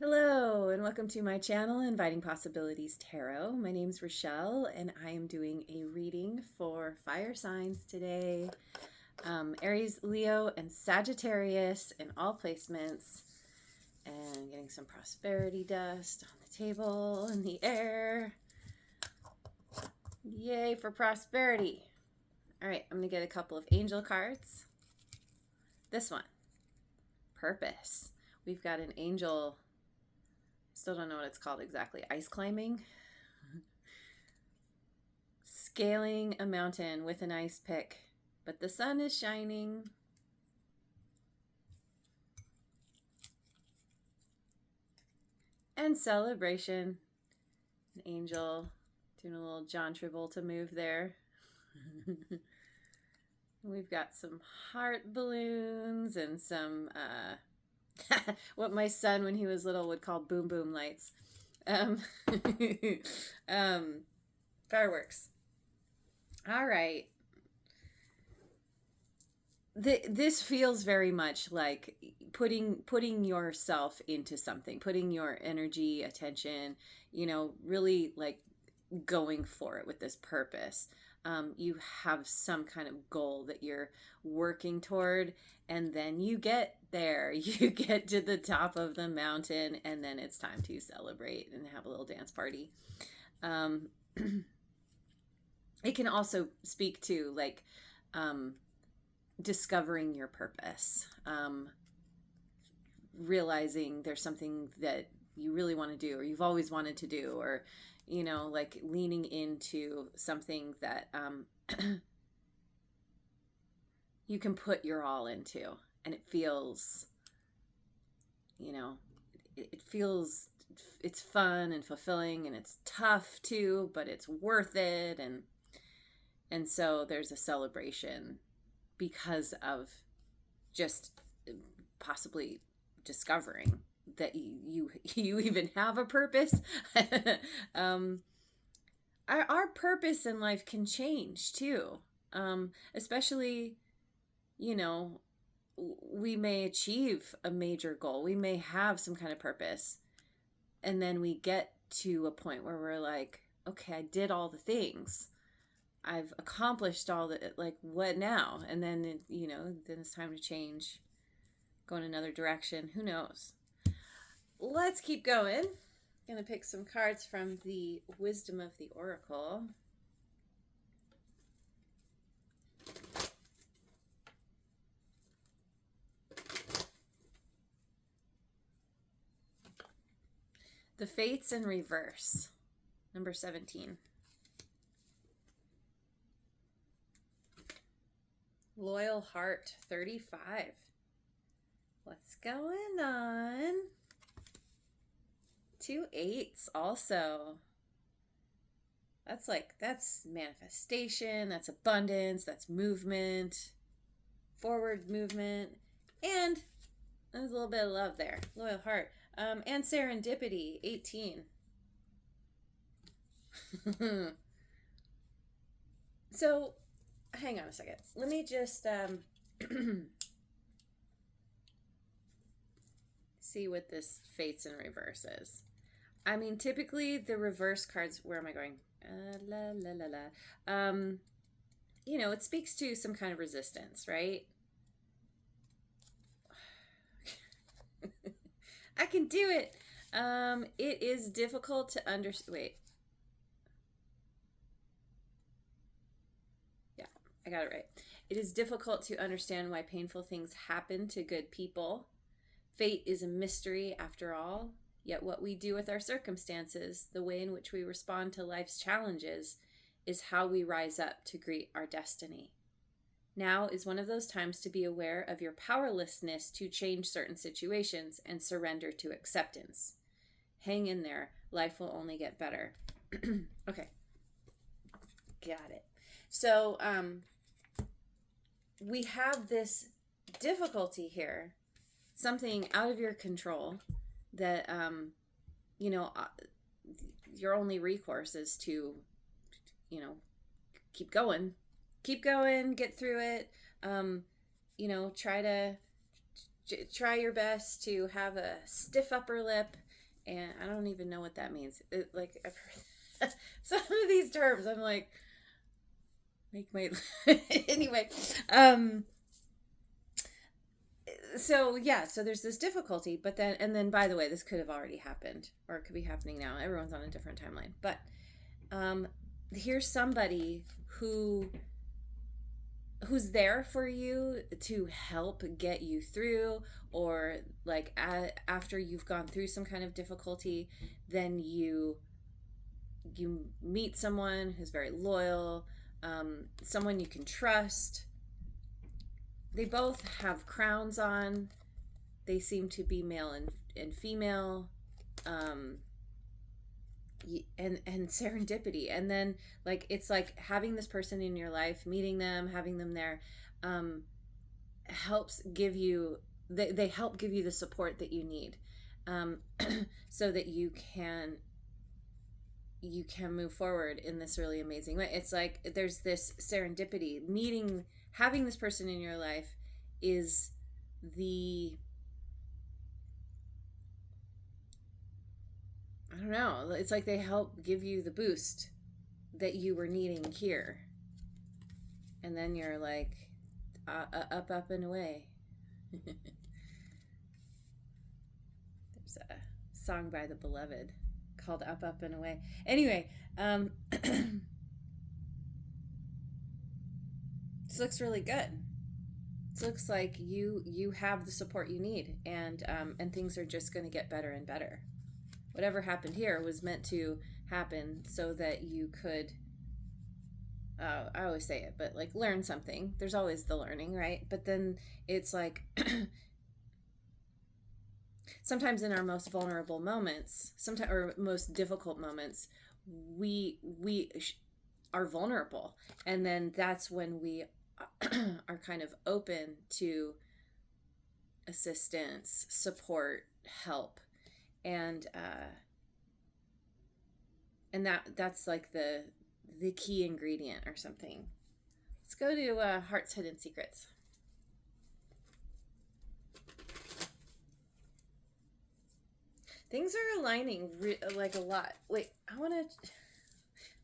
Hello, and welcome to my channel, Inviting Possibilities Tarot. My name's Rochelle, and I am doing a reading for fire signs today. Aries, Leo, and Sagittarius in all placements. And getting some prosperity dust on the table, in the air. Yay for prosperity. All right, I'm going to get a couple of angel cards. This one, purpose. We've got an angel. Still don't know what it's called exactly. Ice climbing. Scaling a mountain with an ice pick. But the sun is shining. And celebration. An angel doing a little John Travolta move there. We've got some heart balloons and some what my son when he was little would call boom boom lights. Fireworks. All right. This feels very much like putting yourself into something, putting your energy, attention, really like going for it with this purpose. You have some kind of goal that you're working toward, and then you get there. You get to the top of the mountain, and then it's time to celebrate and have a little dance party. It can also speak to like discovering your purpose, realizing there's something that you really want to do, or you've always wanted to do, or like leaning into something that you can put your all into, and it feels, it feels, it's fun and fulfilling, and it's tough too, but it's worth it, and so there's a celebration because of just possibly discovering that you even have a purpose. Our purpose in life can change too, especially we may achieve a major goal, we may have some kind of purpose, and then we get to a point where we're like, okay, I did all the things, I've accomplished all the, like, what now? And then then it's time to change, go in another direction. Who knows? Let's keep going. I'm going to pick some cards from the Wisdom of the Oracle. The Fates in Reverse, number 17. Loyal Heart, 35. What's going on? 2 8s also. That's manifestation, that's abundance, that's movement, forward movement, and there's a little bit of love there. Loyal Heart. And serendipity, 18. So, hang on a second. Let me just see what this Fates in Reverse is. I mean, typically the reverse cards, where am I going? It speaks to some kind of resistance, right? I can do it. It is difficult to understand. Wait. Yeah, I got it right. It is difficult to understand why painful things happen to good people. Fate is a mystery after all. Yet what we do with our circumstances, the way in which we respond to life's challenges, is how we rise up to greet our destiny. Now is one of those times to be aware of your powerlessness to change certain situations and surrender to acceptance. Hang in there. Life will only get better. Okay. Got it. So, we have this difficulty here, something out of your control that, your only recourse is to, keep going, get through it, try to try your best to have a stiff upper lip. And I don't even know what that means. Like, I've heard some of these terms. I'm like, make my anyway. So yeah, so there's this difficulty, but then by the way, this could have already happened, or it could be happening now. Everyone's on a different timeline, but here's somebody who's there for you to help get you through, or like after you've gone through some kind of difficulty, then you meet someone who's very loyal, someone you can trust. They both have crowns on. They seem to be male and female, and serendipity. And then like it's like having this person in your life, meeting them, having them there, helps give you they help give you the support that you need, so that you can move forward in this really amazing way. It's like there's this serendipity. Having this person in your life is I don't know, it's like they help give you the boost that you were needing here. And then you're like, up and away. There's a song by The Beloved called Up and Away. Anyway, this looks really good. This looks like you have the support you need, and things are just going to get better and better. Whatever happened here was meant to happen so that you could, I always say it, but like learn something. There's always the learning, right? But then it's like sometimes in our most vulnerable moments, or most difficult moments, we are vulnerable, and then that's when we are kind of open to assistance, support, help, and that's like the key ingredient or something. Let's go to Heart's Hidden Secrets. Things are aligning like a lot. Wait, let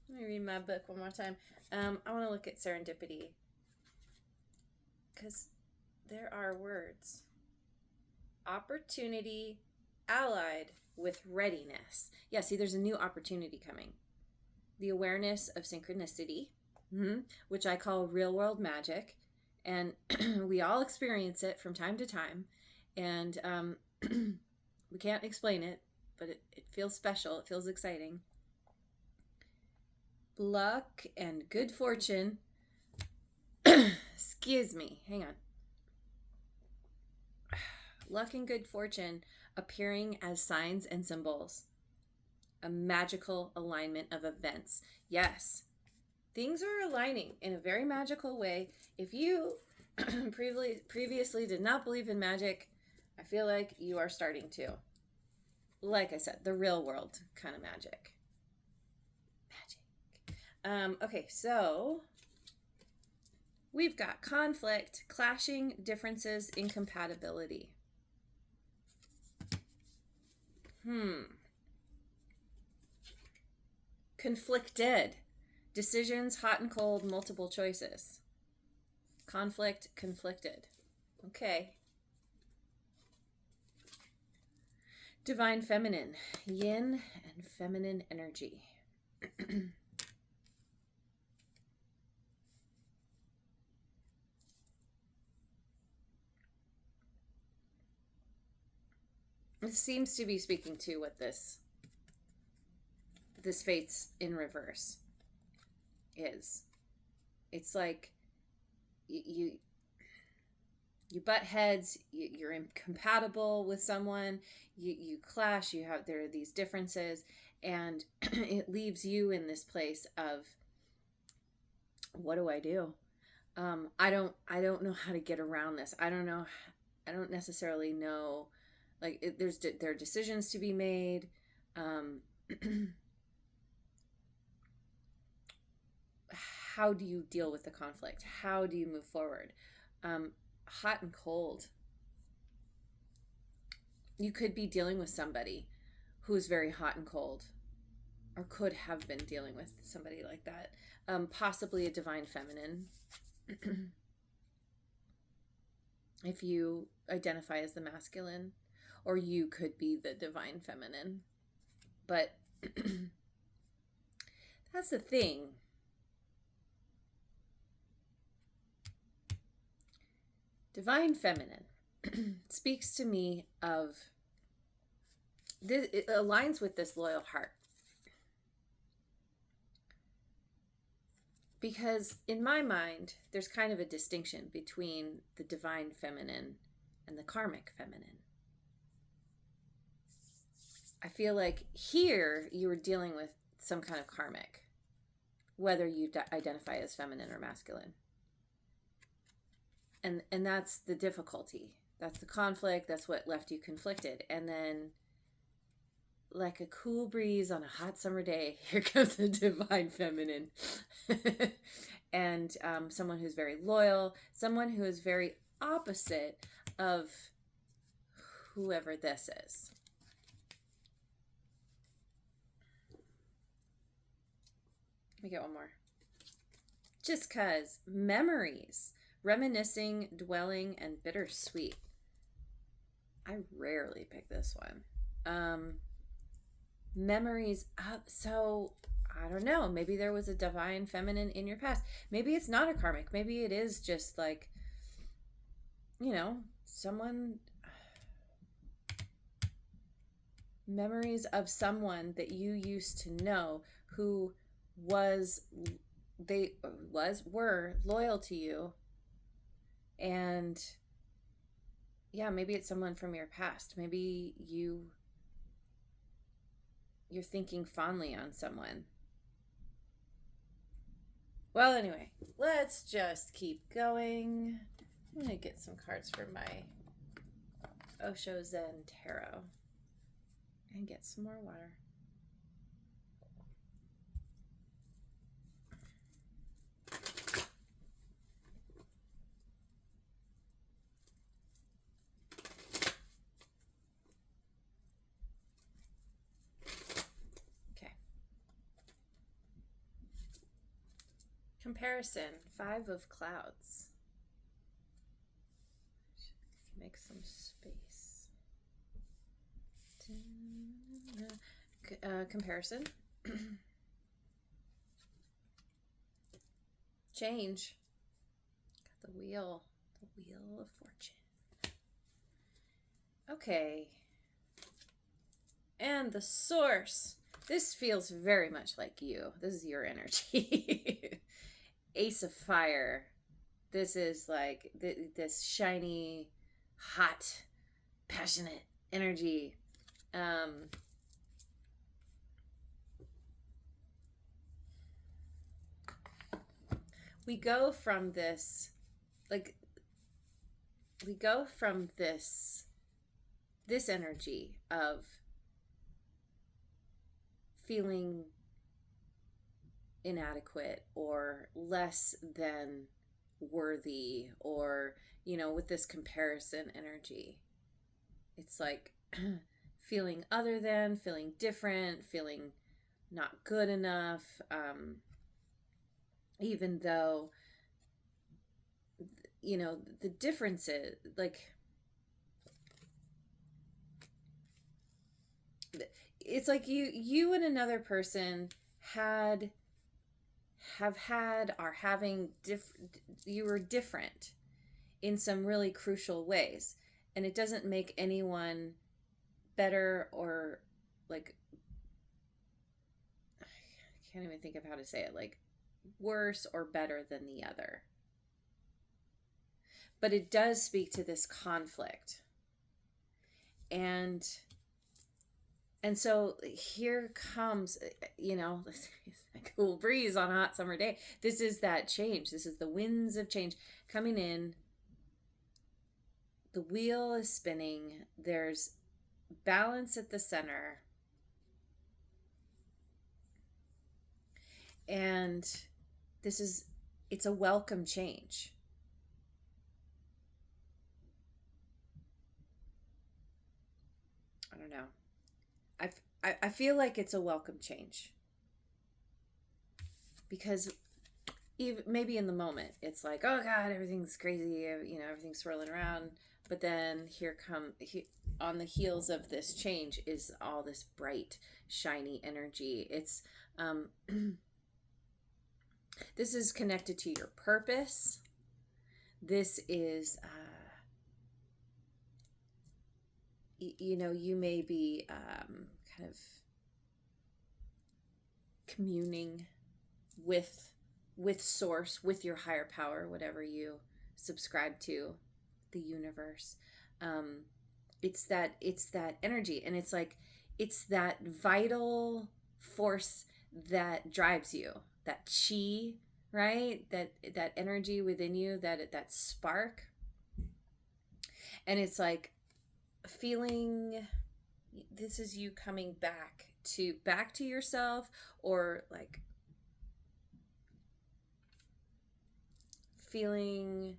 me read my book one more time. I want to look at serendipity, because there are words. Opportunity allied with readiness. Yeah, see, there's a new opportunity coming. The awareness of synchronicity, which I call real world magic. And we all experience it from time to time. And we can't explain it, but it feels special. It feels exciting. Luck and good fortune. Excuse me, hang on. Luck and good fortune appearing as signs and symbols. A magical alignment of events. Yes, things are aligning in a very magical way. If you previously did not believe in magic, I feel like you are starting to. Like I said, the real world kind of magic. Okay, so we've got conflict, clashing, differences, incompatibility. Conflicted. Decisions, hot and cold, multiple choices. Conflict, conflicted. Okay. Divine feminine. Yin and feminine energy. This seems to be speaking to what this fates in reverse is. It's like you butt heads, you're incompatible with someone, you clash, there are these differences, and it leaves you in this place of, what do I do? I don't know how to get around this. I don't necessarily know. Like, there are decisions to be made. How do you deal with the conflict? How do you move forward? Hot and cold. You could be dealing with somebody who is very hot and cold, or could have been dealing with somebody like that. Possibly a divine feminine. If you identify as the masculine, or you could be the divine feminine. But that's the thing. Divine feminine speaks to me of this. It aligns with this loyal heart. Because in my mind, there's kind of a distinction between the divine feminine and the karmic feminine. I feel like here you were dealing with some kind of karmic, whether you identify as feminine or masculine. And that's the difficulty. That's the conflict. That's what left you conflicted. And then, like a cool breeze on a hot summer day, here comes the divine feminine. And someone who's very loyal, someone who is very opposite of whoever this is. Let me get one more. Just 'cause memories, reminiscing, dwelling, and bittersweet. I rarely pick this one. Memories up. So I don't know. Maybe there was a divine feminine in your past. Maybe it's not a karmic. Maybe it is just like, someone. Memories of someone that you used to know who were loyal to you. And yeah, maybe it's someone from your past. Maybe you're thinking fondly on someone. Well, anyway, let's just keep going. I'm going to get some cards for my Osho Zen Tarot and get some more water. Comparison, 5 of Clouds. Make some space. Comparison. Change. Got the wheel of fortune. Okay. And the source. This feels very much like you. This is your energy. Ace of Fire. This is like this shiny, hot, passionate energy. We go from this energy of feeling inadequate or less than worthy, or with this comparison energy. It's like feeling other than, feeling different, feeling not good enough, even though the difference is like it's like you and another person you were different in some really crucial ways, and it doesn't make anyone better or like, I can't even think of how to say it, like worse or better than the other. But it does speak to this conflict. And so here comes, a cool breeze on a hot summer day. This is that change. This is the winds of change coming in. The wheel is spinning. There's balance at the center. And it's a welcome change. I don't know. I feel like it's a welcome change, because even maybe in the moment it's like, oh God, everything's crazy, everything's swirling around. But then on the heels of this change is all this bright, shiny energy. It's this is connected to your purpose. This is, you may be kind of communing with source, with your higher power, whatever you subscribe to, the universe. It's that energy, and it's like, it's that vital force that drives you, that chi, right? That energy within you, that spark. And it's like feeling, this is you coming back to yourself, or like feeling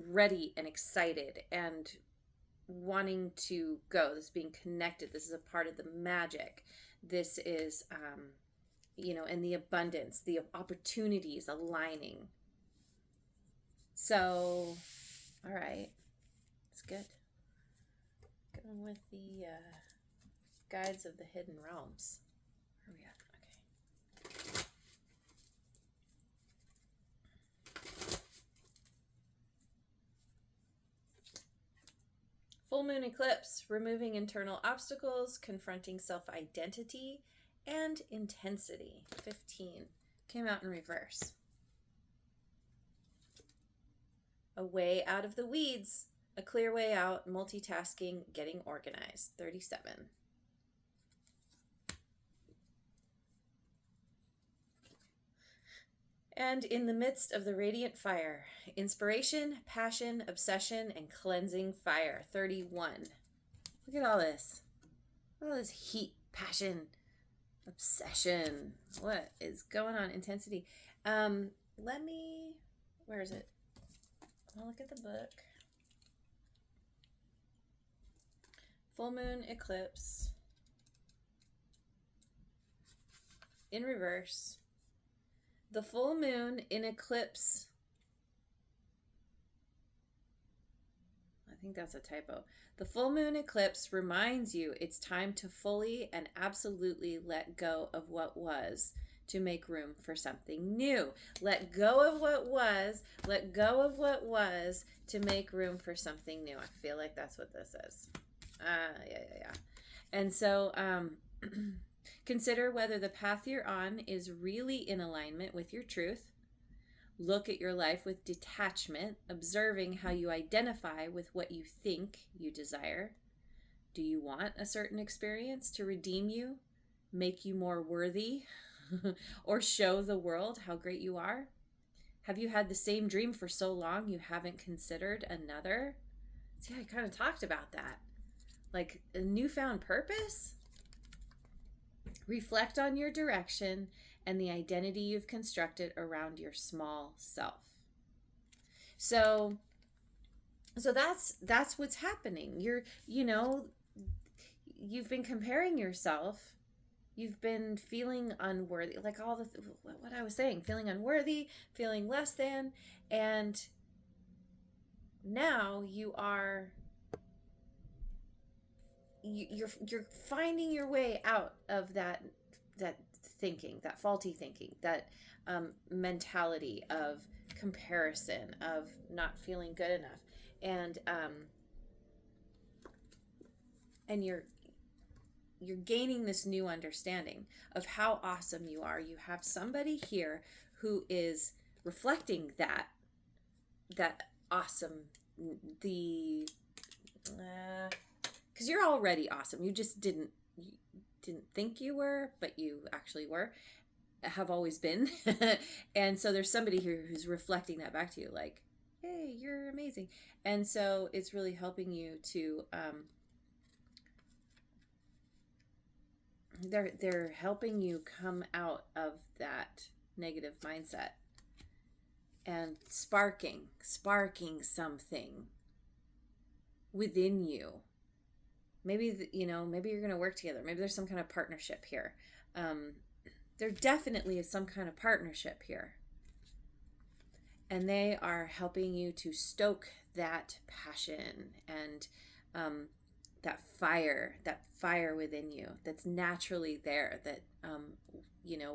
ready and excited and wanting to go. This being connected, this is a part of the magic. This is and the abundance, the opportunities aligning. So all right, it's good. Going with the guides of the hidden realms. Where are we at? Okay. Full moon eclipse, removing internal obstacles, confronting self-identity and intensity. 15. Came out in reverse. A way out of the weeds, a clear way out, multitasking, getting organized. 37. And in the midst of the radiant fire, inspiration, passion, obsession, and cleansing fire. 31. Look at all this. All this heat, passion, obsession. What is going on? Intensity. Where is it? I'll look at the book. Full moon eclipse. In reverse. The full moon in eclipse. I think that's a typo. The full moon eclipse reminds you it's time to fully and absolutely let go of what was, to make room for something new. Let go of what was. Let go of what was to make room for something new. I feel like that's what this is. Yeah. And so, consider whether the path you're on is really in alignment with your truth. Look at your life with detachment, observing how you identify with what you think you desire. Do you want a certain experience to redeem you, make you more worthy, or show the world how great you are? Have you had the same dream for so long you haven't considered another? See, I kind of talked about that. Like a newfound purpose? Reflect on your direction and the identity you've constructed around your small self. So that's what's happening. You've been comparing yourself. You've been feeling unworthy, like all what I was saying, feeling unworthy, feeling less than, and now you're finding your way out of that thinking, that faulty thinking, that mentality of comparison, of not feeling good enough, and you're gaining this new understanding of how awesome you are. You have somebody here who is reflecting that awesome, because you're already awesome. You just didn't think you were, but you actually were, have always been. And so there's somebody here who's reflecting that back to you, like, hey, you're amazing. And so it's really helping you to they're helping you come out of that negative mindset and sparking something within you. Maybe, maybe you're going to work together. Maybe there's some kind of partnership here. There definitely is some kind of partnership here. And they are helping you to stoke that passion and that fire within you that's naturally there, that,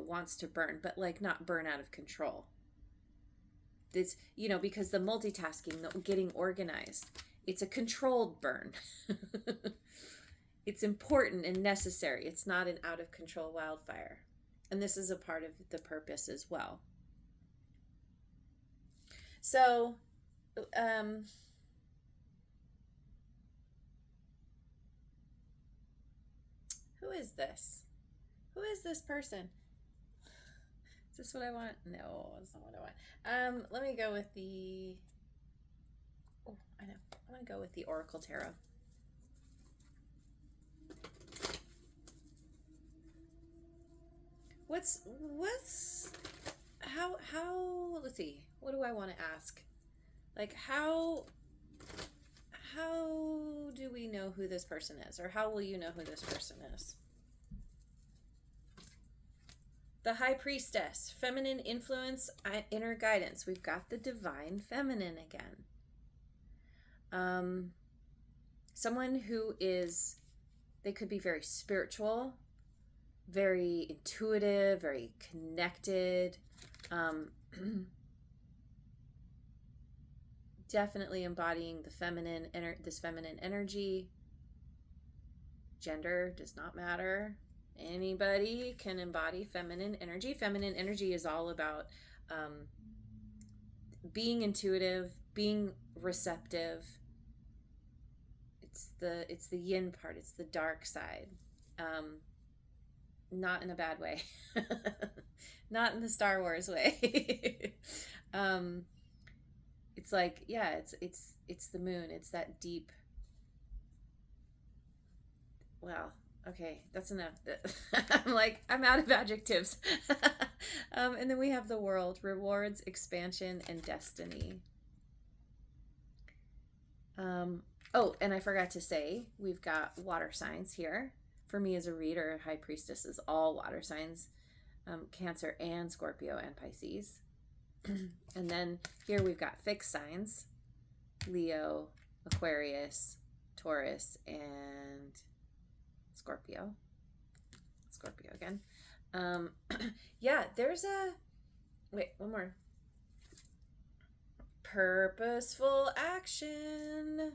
wants to burn, but like not burn out of control. It's, because the multitasking, the getting organized, it's a controlled burn. It's important and necessary. It's not an out of control wildfire. And this is a part of the purpose as well. So, who is this? Who is this person? Is this what I want? No, it's not what I want. Let me go with the... Oh, I know. I'm going to go with the Oracle Tarot. Let's see, what do I want to ask? Like, how do we know who this person is? Or how will you know who this person is? The High Priestess, feminine influence, inner guidance. We've got the divine feminine again. Someone who is, they could be very spiritual, very intuitive, very connected. Definitely embodying the feminine, this feminine energy. Gender does not matter. Anybody can embody feminine energy. Feminine energy is all about being intuitive, being receptive. It's the yin part. It's the dark side. Not in a bad way. Not in the Star Wars way. It's like, yeah, it's the moon. It's that deep. Well, okay, that's enough. I'm out of adjectives. And then we have the world, rewards, expansion, and destiny. Oh, and I forgot to say, we've got water signs here. For me as a reader, High Priestess is all water signs, Cancer and Scorpio and Pisces. And then here we've got fixed signs, Leo, Aquarius, Taurus, and Scorpio. Scorpio again. Yeah, there's wait, one more. Purposeful action.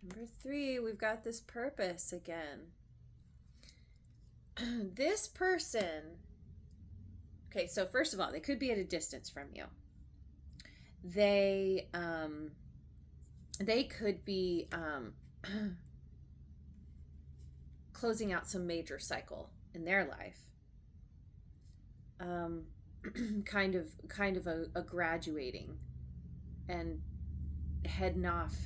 Number 3, we've got this purpose again. This person, okay, so first of all, they could be at a distance from you. They could be closing out some major cycle in their life. Kind of a graduating and heading off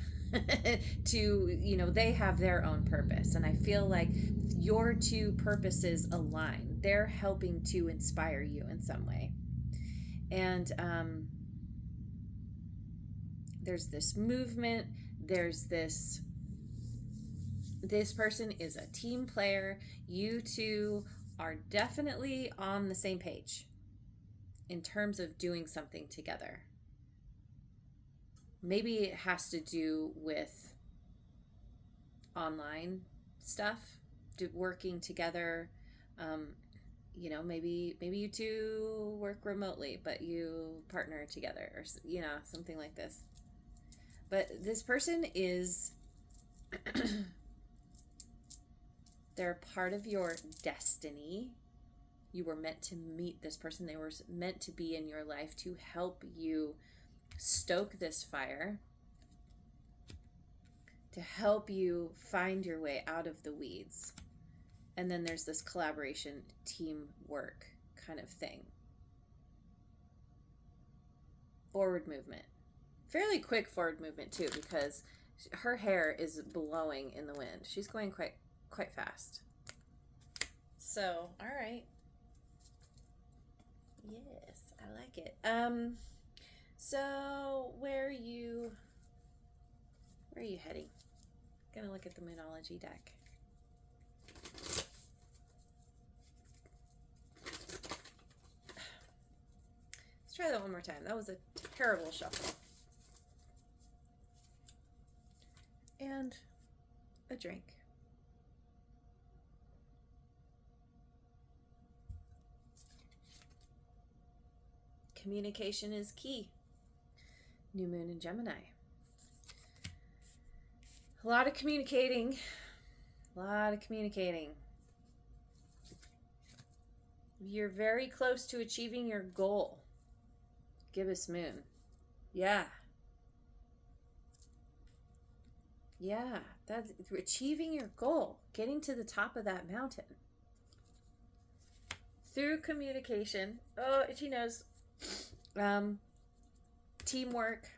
to, they have their own purpose. And I feel like your two purposes align. They're helping to inspire you in some way. And there's this movement. There's this person is a team player. You two are definitely on the same page in terms of doing something together. Maybe it has to do with online stuff, working together. Maybe you two work remotely, but you partner together, or something like this. But this person is, they're part of your destiny. You were meant to meet this person. They were meant to be in your life to help you stoke this fire, to help you find your way out of the weeds. And then there's this collaboration, teamwork kind of thing. Forward movement. Fairly quick forward movement too, because her hair is blowing in the wind. She's going quite fast. So, all right. Yes, I like it. So where are you heading? Gonna look at the Moonology deck. Let's try that one more time. That was a terrible shuffle. And a drink. Communication is key. New moon in Gemini. A lot of communicating. A lot of communicating. You're very close to achieving your goal. Gibbous moon. Yeah. Yeah, that's achieving your goal, getting to the top of that mountain. Through communication. Oh, itchy nose. Teamwork.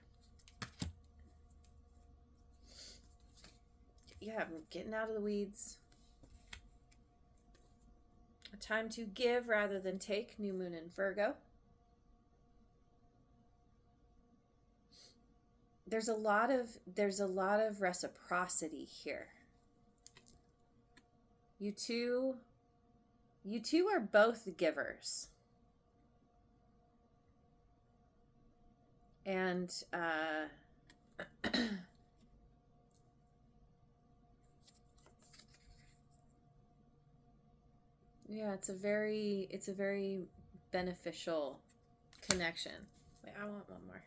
Yeah, I'm getting out of the weeds. A time to give rather than take. New moon in Virgo. There's a lot of reciprocity here. You two are both givers. And yeah, it's a very beneficial connection. Wait, I want one more.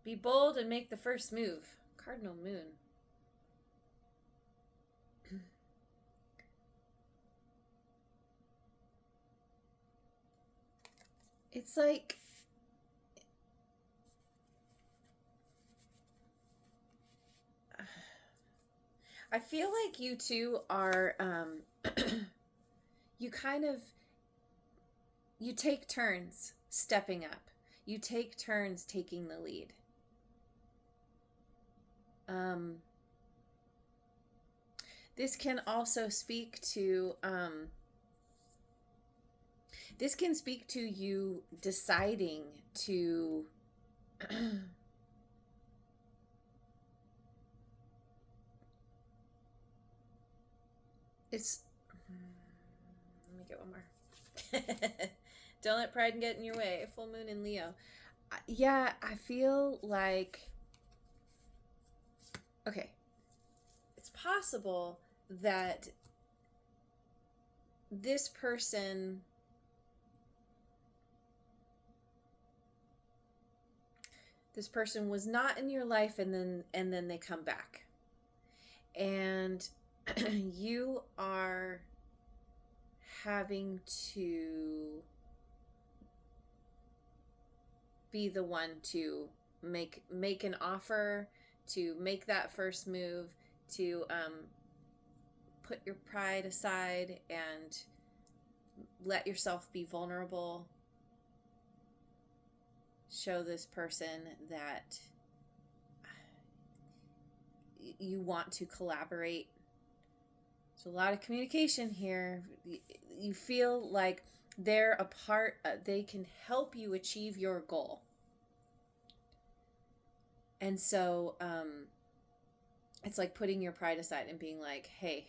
Be bold and make the first move. Cardinal moon. It's like I feel like you two are you take turns stepping up. You take turns taking the lead. This can also speak to you deciding to let me get one more. Don't let pride get in your way. Full moon in Leo. Yeah, I feel like, okay, it's possible that this person was not in your life, and then they come back, and you are having to be the one to make an offer, to make that first move, to put your pride aside and let yourself be vulnerable. Show this person that you want to collaborate. There's a lot of communication here. You feel like they're a part, they can help you achieve your goal. And so it's like putting your pride aside and being like, hey,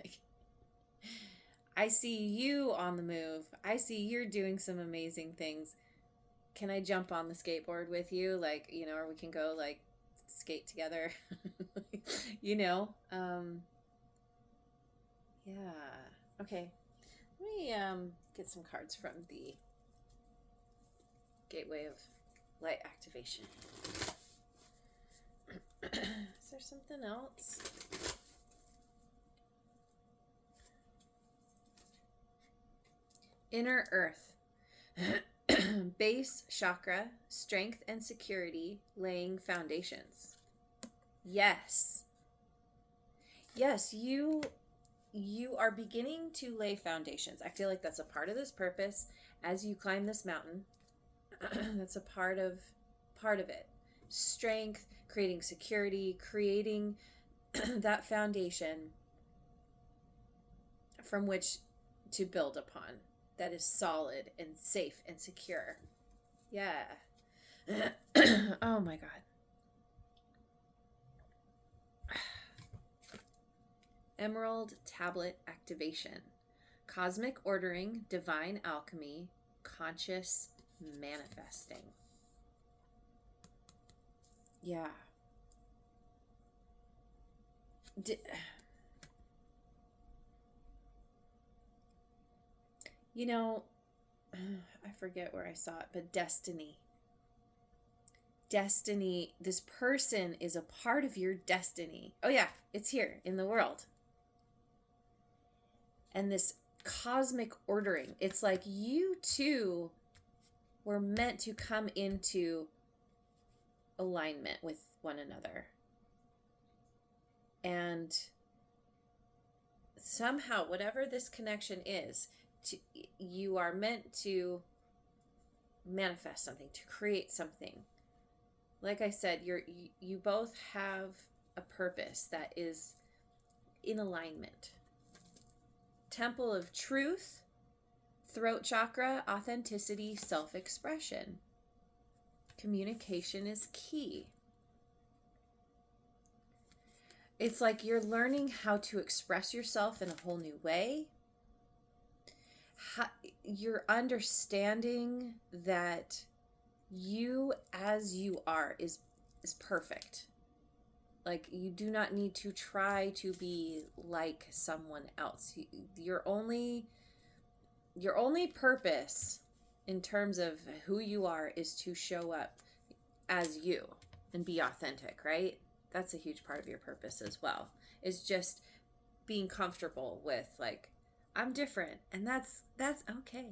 like, I see you on the move. I see you're doing some amazing things. Can I jump on the skateboard with you? Like, you know, or we can go like skate together, you know? Yeah. Okay. Let me get some cards from the Gateway of Light Activation. Is there something else? Inner Earth. Base chakra, strength and security, laying foundations. Yes. Yes, you are beginning to lay foundations. I feel like that's a part of this purpose as you climb this mountain. That's a part of it. Strength, creating security, creating that foundation from which to build upon, that is solid and safe and secure. Yeah. Oh my God. Emerald Tablet Activation. Cosmic ordering, divine alchemy, conscious manifesting. Yeah. You know, I forget where I saw it, but destiny. Destiny, this person is a part of your destiny. Oh yeah, it's here in the world. And this cosmic ordering, it's like you two were meant to come into alignment with one another. And somehow, whatever this connection is, you are meant to manifest something, to create something. Like I said, you both have a purpose that is in alignment. Temple of Truth, throat chakra, authenticity, self-expression. Communication is key. It's like you're learning how to express yourself in a whole new way. You're understanding that you as you are is perfect. Like, you do not need to try to be like someone else. Your only purpose in terms of who you are is to show up as you and be authentic, right? That's a huge part of your purpose as well. Is just being comfortable with, like, I'm different, and that's okay.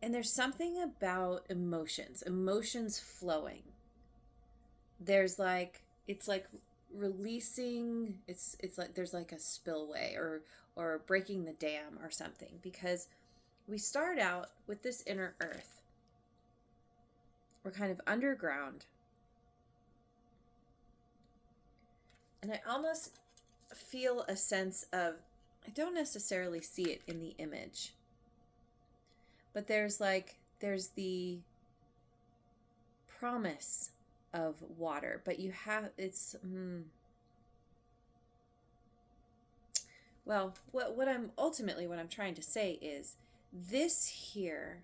And there's something about emotions flowing. There's like, it's like releasing, it's like there's like a spillway or breaking the dam or something, because we start out with this inner earth. We're kind of underground. And I almost feel a sense of, I don't necessarily see it in the image, but there's the promise of water, but you have, it's, well, what I'm trying to say is this here,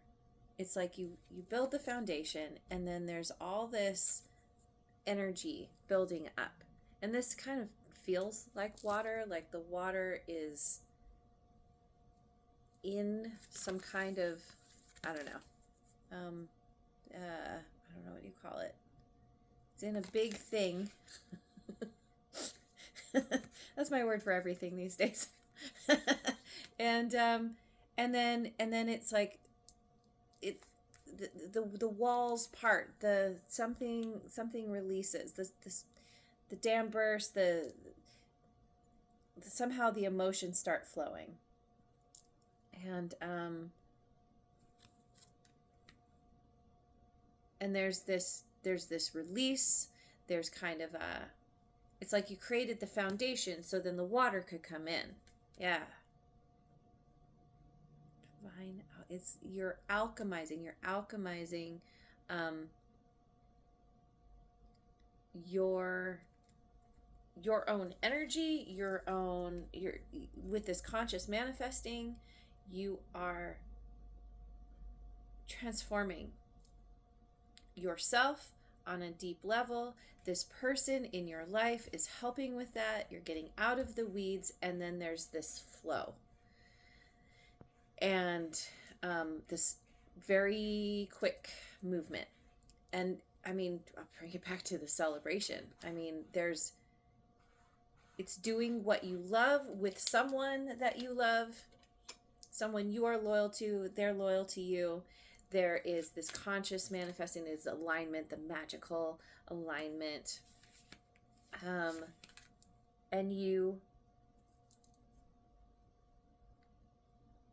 it's like you build the foundation, and then there's all this energy building up. And this kind of feels like water, like the water is in some kind of, I don't know what you call it. It's in a big thing. That's my word for everything these days. and then it's like the walls part, the something releases, the dam burst, somehow the emotions start flowing. And there's this release. There's kind of it's like you created the foundation so then the water could come in. Yeah. Divine, you're alchemizing your own energy, with this conscious manifesting, you are transforming yourself on a deep level. This person in your life is helping with that. You're getting out of the weeds, and then there's this flow. And this very quick movement. And I mean, I'll bring it back to the celebration. I mean, it's doing what you love with someone that you love, someone you are loyal to, they're loyal to you. There is this conscious manifesting, this alignment, the magical alignment. And you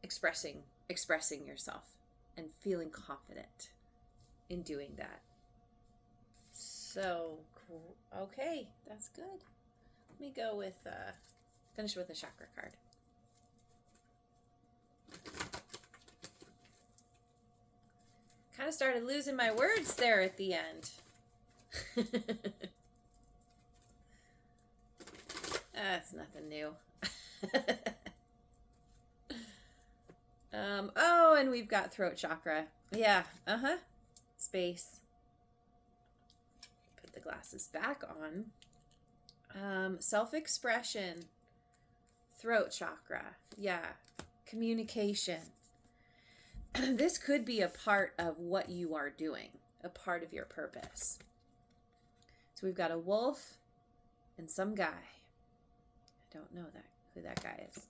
expressing yourself and feeling confident in doing that. So, okay, that's good. Let me go with, finish with a chakra card. Kind of started losing my words there at the end. That's nothing new. Oh, and we've got throat chakra. Yeah, space. Put the glasses back on. Self-expression. Throat chakra. Yeah. Communication. This could be a part of what you are doing, a part of your purpose. So we've got a wolf and some guy. I don't know who that guy is.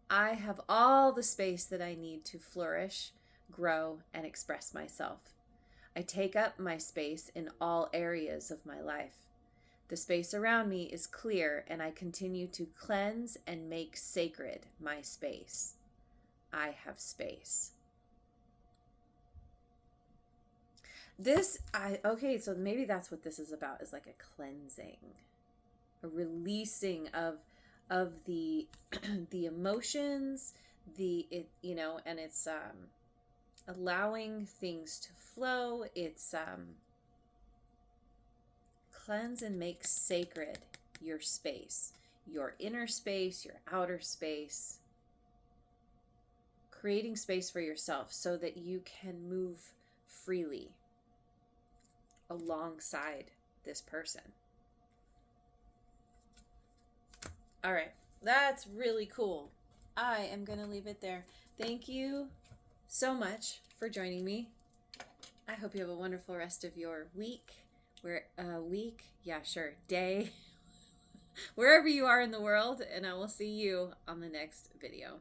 I have all the space that I need to flourish, grow, and express myself. I take up my space in all areas of my life. The space around me is clear, and I continue to cleanse and make sacred my space. I have space. Okay, so maybe that's what this is about, is like a cleansing, a releasing of the the emotions, and it's allowing things to flow. It's cleanse and make sacred your space, your inner space, your outer space. Creating space for yourself so that you can move freely alongside this person. All right, that's really cool. I am going to leave it there. Thank you so much for joining me. I hope you have a wonderful rest of your day, wherever you are in the world, and I will see you on the next video.